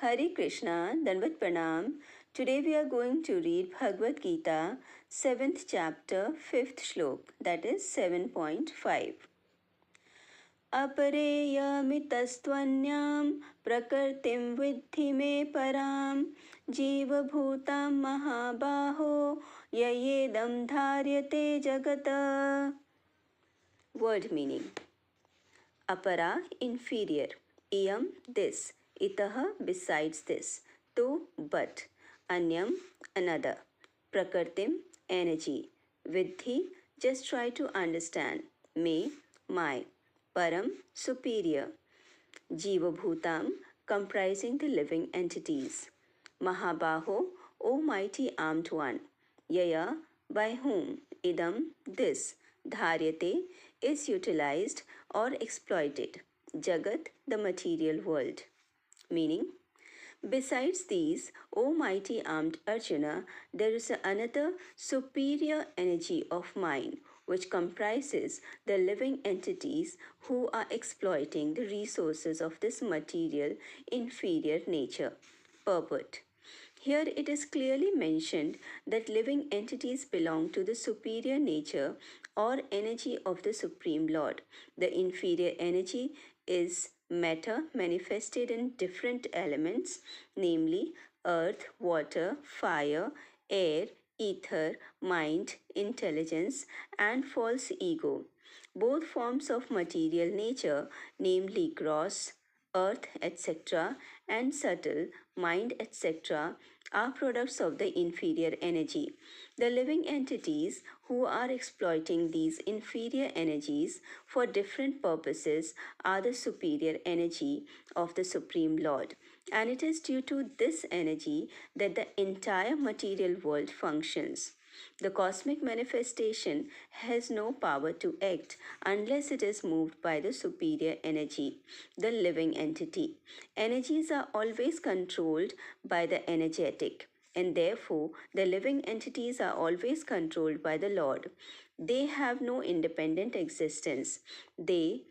Hare Krishna, Danvat Pranam. Today we are going to read Bhagwat Gita, 7th chapter, 5th Shlok, that is 7.5. अपरेयमितस्त्वन्यां प्रकृतिं विद्धि मे परां जीवभूतां महाबाहो ययेदं धार्यते जगत. Word meaning. Apara, inferior. Iyam, this. Itaha, besides this. Tu, but. Anyam, another. Prakartim, energy. Vidhi, just try to understand. Me, my. Param, superior. Jiva Bhutam, comprising the living entities. Mahabaho, O mighty armed one. Yaya, by whom. Idam, this. Dharyate, is utilized or exploited. Jagat, the material world. Meaning, besides these, O mighty armed Arjuna, there is another superior energy of mind which comprises the living entities who are exploiting the resources of this material inferior nature. Purport. Here it is clearly mentioned that living entities belong to the superior nature or energy of the Supreme Lord. The inferior energy is matter manifested in different elements, namely earth, water, fire, air, ether, mind, intelligence, and false ego. Both forms of material nature, namely gross, earth, etc., and subtle, mind, etc., are products of the inferior energy. The living entities who are exploiting these inferior energies for different purposes are the superior energy of the Supreme Lord. And it is due to this energy that the entire material world functions. The cosmic manifestation has no power to act unless it is moved by the superior energy, the living entity. Energies are always controlled by the energetic, and therefore the living entities are always controlled by the Lord. They have no independent existence. They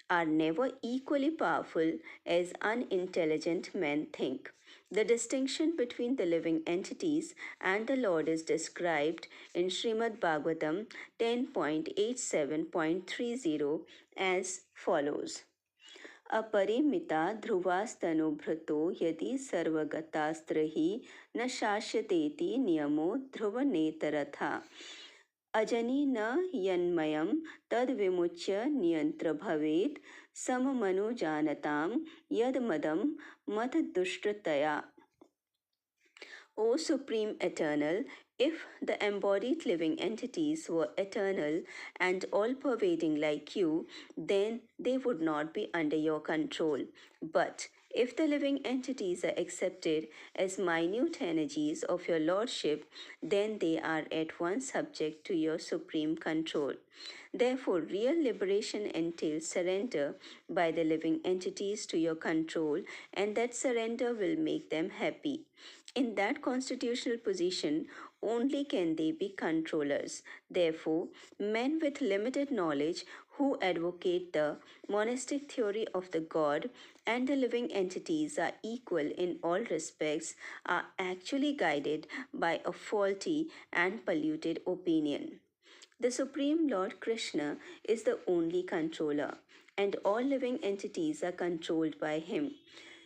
are never equally powerful as unintelligent men think. The distinction between the living entities and the Lord is described in Srimad Bhagavatam 10.87.30 as follows. अपरिमिता ध्रुवास्तनुभृतो यदि सर्वगतास्त्रहि न शास्यतेति नियमो ध्रुवनेतरथा अजनि न यन्मयं तद विमुच्य नियंत्र भवेत् सममनुजानतां यदमदं मतदुष्टतया. O Supreme Eternal, if the embodied living entities were eternal and all-pervading like you, then they would not be under your control. But if the living entities are accepted as minute energies of your lordship, then they are at once subject to your supreme control. Therefore, real liberation entails surrender by the living entities to your control, and that surrender will make them happy. In that constitutional position, only can they be controllers. Therefore, men with limited knowledge who advocate the monastic theory of the God and the living entities are equal in all respects are actually guided by a faulty and polluted opinion. The Supreme Lord Krishna is the only controller, and all living entities are controlled by him.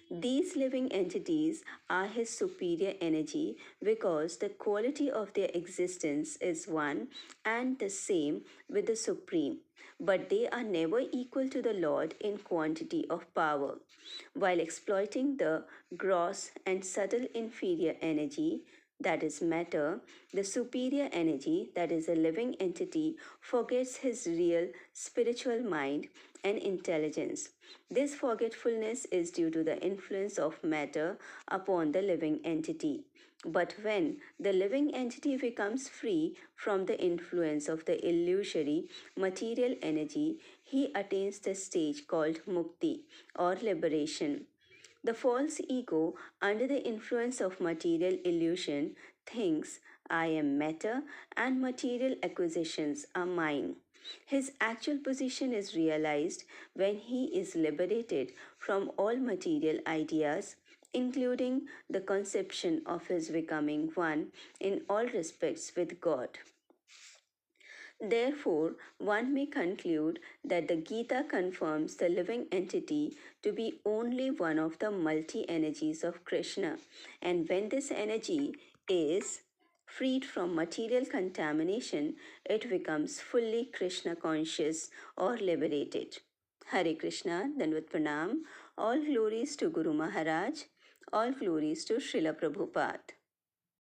These living entities are his superior energy because the quality of their existence is one and the same with the Supreme, but they are never equal to the Lord in quantity of power. While exploiting the gross and subtle inferior energy, that is matter, the superior energy, that is a living entity, forgets his real spiritual mind and intelligence. This forgetfulness is due to the influence of matter upon the living entity. But when the living entity becomes free from the influence of the illusory material energy, he attains the stage called mukti or liberation. The false ego, under the influence of material illusion, thinks, I am matter and material acquisitions are mine. His actual position is realized when he is liberated from all material ideas including the conception of his becoming one in all respects with God. Therefore, one may conclude that the Gita confirms the living entity to be only one of the multi energies of Krishna, and when this energy is freed from material contamination, it becomes fully Krishna conscious or liberated. Hare Krishna, Dandavat Pranam. All glories to Guru Maharaj, all glories to Srila Prabhupada.